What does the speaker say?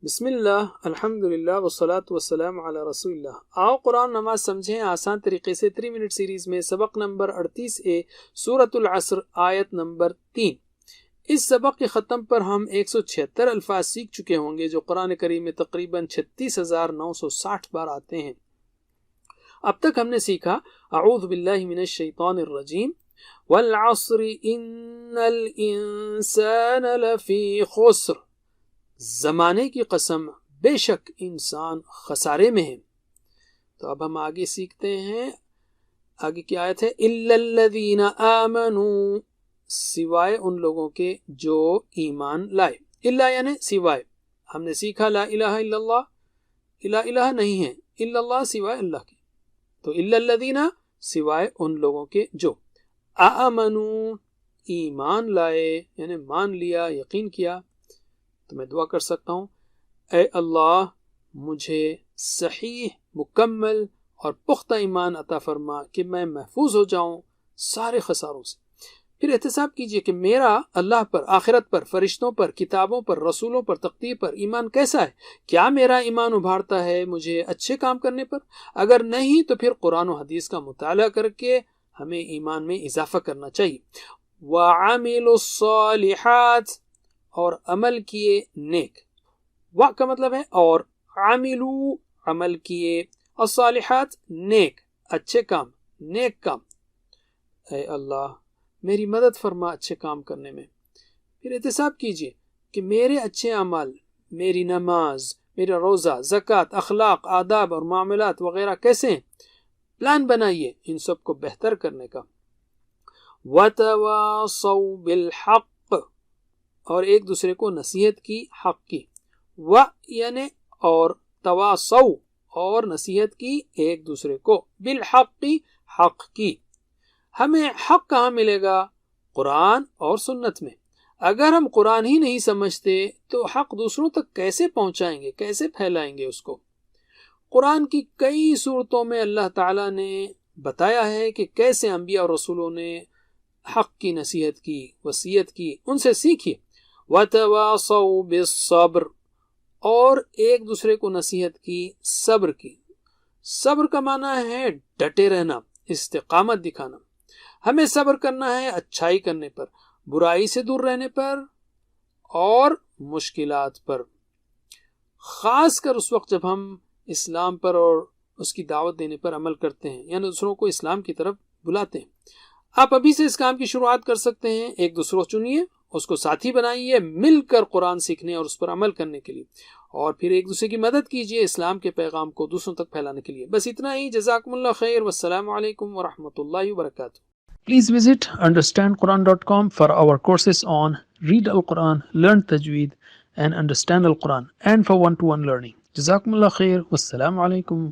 بسم اللہ، الحمدللہ والصلاة والسلام علی رسول اللہ۔ آؤ قرآن نماز سمجھیں آسان طریقے سے 3 منٹ سیریز میں سبق نمبر 38 سورۃ العصر آیت نمبر 3۔ اس سبق کے ختم پر ہم 176 الفاظ سیکھ چکے ہوں گے جو قرآن کریم میں تقریباً 36,960 بار آتے ہیں۔ اب تک ہم نے سیکھا اعوذ باللہ من الشیطان الرجیم، والعصر ان الانسان لفی خسر، زمانے کی قسم بے شک انسان خسارے میں ہے۔ تو اب ہم آگے سیکھتے ہیں، آگے کی آیت ہے الا الذین آمنوا، سوائے ان لوگوں کے جو ایمان لائے۔ الا یعنی سوائے، ہم نے سیکھا لا الہ الا اللہ، لا الہ نہیں ہے الا اللہ، سوائے اللہ کے، تو الا الذین سوائے ان لوگوں کے جو آمنوا ایمان لائے، یعنی مان لیا، یقین کیا۔ تو میں دعا کر سکتا ہوں اے اللہ مجھے صحیح، مکمل اور پختہ ایمان عطا فرما کہ میں محفوظ ہو جاؤں سارے خساروں سے۔ پھر احتساب کیجئے کہ میرا اللہ پر، آخرت پر، فرشتوں پر، کتابوں پر، رسولوں پر، تقدیر پر ایمان کیسا ہے؟ کیا میرا ایمان ابھارتا ہے مجھے اچھے کام کرنے پر؟ اگر نہیں تو پھر قرآن و حدیث کا مطالعہ کر کے ہمیں ایمان میں اضافہ کرنا چاہیے۔ وَعَمِلُوا الصَّالِحَاتِ، اور عمل کیے نیک، وا کا مطلب ہے اور، عاملو عمل کیے، الصالحات نیک، اچھے کام، نیک کام۔ اے اللہ میری مدد فرما اچھے کام کرنے میں۔ پھر احتساب کیجئے کہ میرے اچھے اعمال، میری نماز، میرا روزہ، زکوٰۃ، اخلاق، آداب اور معاملات وغیرہ کیسے ہیں؟ پلان بنائیے ان سب کو بہتر کرنے کا۔ وَتَوَاصَوْا بِالْحَقِّ، اور ایک دوسرے کو نصیحت کی، حق کی، و یعنی اور، تواصو اور نصیحت کی ایک دوسرے کو، بالحق کی، حق کی۔ ہمیں حق کہاں ملے گا؟ قرآن اور سنت میں۔ اگر ہم قرآن ہی نہیں سمجھتے تو حق دوسروں تک کیسے پہنچائیں گے، کیسے پھیلائیں گے اس کو؟ قرآن کی کئی صورتوں میں اللہ تعالیٰ نے بتایا ہے کہ کیسے انبیاء اور رسولوں نے حق کی نصیحت کی، وصیت کی، ان سے سیکھیے۔ وَتَوَاصَوْا بِالصَّبْرِ، اور ایک دوسرے کو نصیحت کی صبر کی۔ صبر کا معنی ہے ڈٹے رہنا، استقامت دکھانا۔ ہمیں صبر کرنا ہے اچھائی کرنے پر، برائی سے دور رہنے پر اور مشکلات پر، خاص کر اس وقت جب ہم اسلام پر اور اس کی دعوت دینے پر عمل کرتے ہیں، یعنی دوسروں کو اسلام کی طرف بلاتے ہیں۔ آپ ابھی سے اس کام کی شروعات کر سکتے ہیں، ایک دوسروں چنیے، اس کو ساتھی بنائیے، مل کر قرآن سیکھنے اور اس پر عمل کرنے کے لیے، اور پھر ایک دوسرے کی مدد کیجیے اسلام کے پیغام کو دوسروں تک پھیلانے کے لیے۔ بس اتنا ہی، جزاکم اللہ خیر، والسلام علیکم ورحمۃ اللہ وبرکاتہ۔ Please visit understandquran.com for our courses on Read Al-Quran, Learn Tajweed and Understand Al-Quran, and for one-to-one learning. Jazakumullah khair. Wassalamu alaikum.